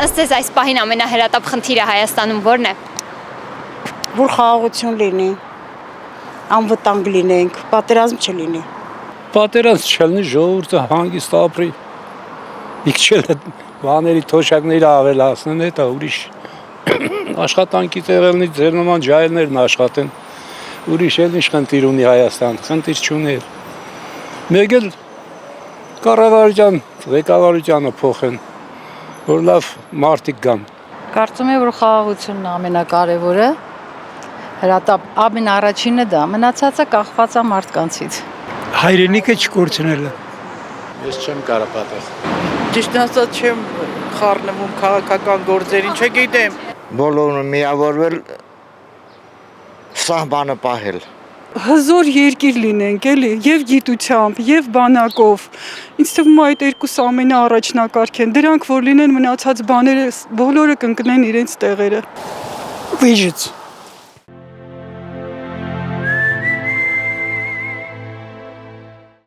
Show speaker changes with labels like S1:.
S1: Ըստ ձեզ այս պահին ամենահրատապ խնդիրը Հայաստանում ո՞րն է։
S2: Որ խաղաղություն լինի, անվտանգ լինենք, պատերազմ չլինի։
S3: Պատերազմ չլինի, ժողովուրդը հանգիստ ապրի։ Իքչել բաների թոշակները ավելացնեն, դա ուրիշ աշխատանքի տեղերնի ձեր նման ջահելներն աշխատեն։ Ուրիշ էլ ինչ խնդիր ունի Հայաստան, խնդիր չունի։ Մեկ էլ կառավարության ղեկավարությանը փոխեն, որ լավ մարդիկ գան։
S4: Կարծում եմ, որ խաղաղությունն է ամենակարևորը։ Հրատապ ամենաառաջինը դա, մնացածը կախված է մարդկանցից։
S5: Հայրենիքը չկորցնելը։
S3: Ես չեմ կարող պատասխանել։
S6: Ճիշտ ասած չեմ խառնվում քաղաքական գործերին, չգիտեմ։
S7: Բոլորը միավորվել սահմանը պահել։
S8: Հզոր երկիր լինենք, էլի, եւ գիտությամբ, եւ բանակով։ Ինձ թվում է այդ երկուսը ամենաառաջնակարգ են։ Դրանք որ լինեն, մնացած բաները բոլորը կընկնեն իրենց տեղերը։
S5: Выжить.